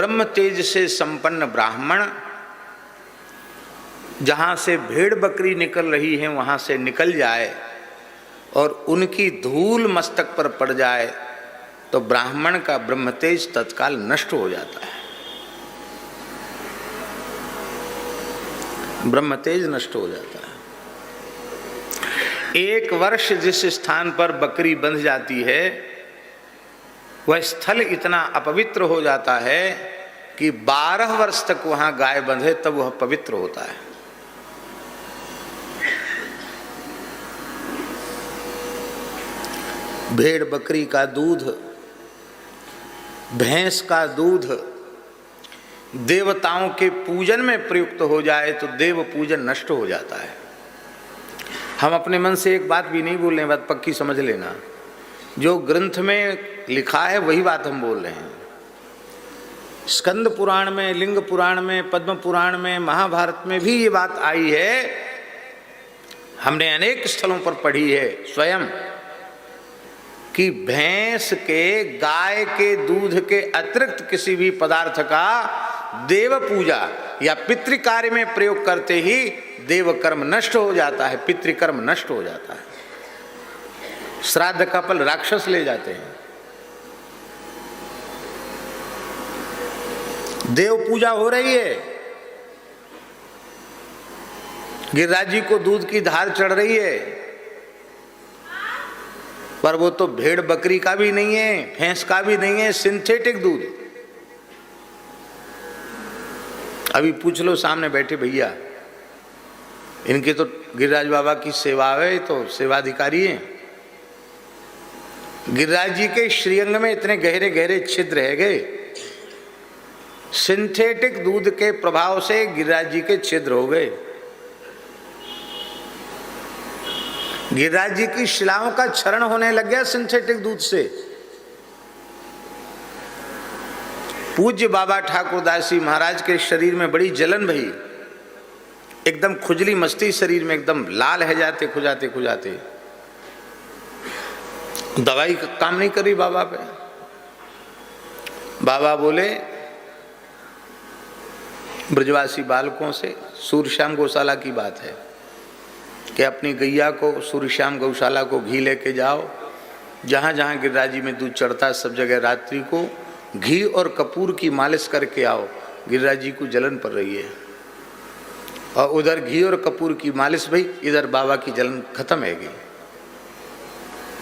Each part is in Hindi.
ब्रह्म तेज से संपन्न ब्राह्मण जहाँ से भेड़ बकरी निकल रही है वहाँ से निकल जाए और उनकी धूल मस्तक पर पड़ जाए तो ब्राह्मण का ब्रह्म तेज तत्काल नष्ट हो जाता है, ब्रह्म तेज नष्ट हो जाता है। 1 वर्ष जिस स्थान पर बकरी बंध जाती है वह स्थल इतना अपवित्र हो जाता है कि 12 वर्ष तक वहां गाय बंधे तब वह पवित्र होता है। भेड़ बकरी का दूध, भैंस का दूध देवताओं के पूजन में प्रयुक्त हो जाए तो देव पूजन नष्ट हो जाता है। हम अपने मन से एक बात भी नहीं बोल रहे हैं, बात पक्की समझ लेना। जो ग्रंथ में लिखा है वही बात हम बोल रहे हैं। स्कंद पुराण में, लिंग पुराण में, पद्म पुराण में, महाभारत में भी ये बात आई है। हमने अनेक स्थलों पर पढ़ी है स्वयं कि भैंस के, गाय के दूध के अतिरिक्त किसी भी पदार्थ का देव पूजा या पितृकार्य में प्रयोग करते ही देव कर्म नष्ट हो जाता है, पितृकर्म नष्ट हो जाता है। श्राद्ध का फल राक्षस ले जाते हैं। देव पूजा हो रही है, गिरिराज जी को दूध की धार चढ़ रही है, पर वो तो भेड़ बकरी का भी नहीं है, भैंस का भी नहीं है, सिंथेटिक दूध। अभी पूछ लो सामने बैठे भैया, इनकी तो गिरिराज बाबा की सेवा है, तो सेवाधिकारी हैं। गिरिराज जी के श्रीअंग में इतने गहरे गहरे छिद्र है गए, सिंथेटिक दूध के प्रभाव से गिरिराज जी के छिद्र हो गए। गिरिराज जी की शिलाओं का क्षरण होने लग गया सिंथेटिक दूध से। पूज्य बाबा ठाकुरदास जी महाराज के शरीर में बड़ी जलन भई, एकदम खुजली मस्ती शरीर में, एकदम लाल है जाते खुजाते खुजाते। दवाई काम नहीं करी बाबा पे। बाबा बोले ब्रजवासी बालकों से, सूर्यश्याम गौशाला की बात है कि अपनी गैया को, सूर्यश्याम गौशाला को घी लेके जाओ, जहाँ जहाँ गिरिराज जी में दूध चढ़ता सब जगह रात्रि को घी और कपूर की मालिश करके आओ। गिरिराज जी को जलन पड़ रही है और उधर घी और कपूर की मालिश भाई, इधर बाबा की जलन खत्म है गई।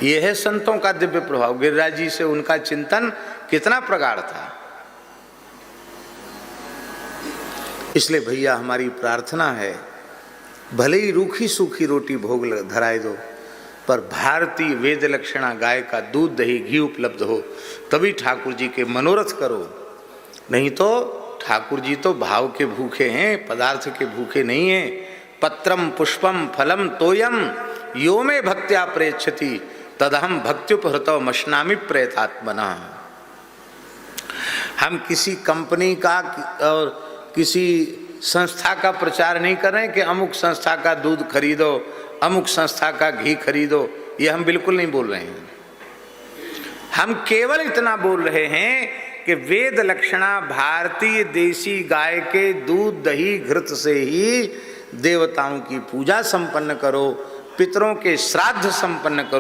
यह है संतों का दिव्य प्रभाव। गिरिराज जी से उनका चिंतन कितना प्रगाढ़ था। इसलिए भैया हमारी प्रार्थना है, भले ही रूखी सूखी रोटी भोग धराए दो, पर भारतीय वेद लक्षणा गाय का दूध दही घी उपलब्ध हो तभी ठाकुर जी के मनोरथ करो। नहीं तो ठाकुर जी तो भाव के भूखे हैं, पदार्थ के भूखे नहीं हैं। पत्रम पुष्पम फलम तोयम यो में भक्त्या प्रेक्षति तदहम भक्त्युपहृतौ मश्नामि प्रयतात्मना। हम किसी कंपनी का और किसी संस्था का प्रचार नहीं कर रहे हैं कि अमुक संस्था का दूध खरीदो, अमुक संस्था का घी खरीदो, ये हम बिल्कुल नहीं बोल रहे हैं। हम केवल इतना बोल रहे हैं कि वेद लक्षणा भारतीय देसी गाय के दूध दही घृत से ही देवताओं की पूजा संपन्न करो, पितरों के श्राद्ध संपन्न करो।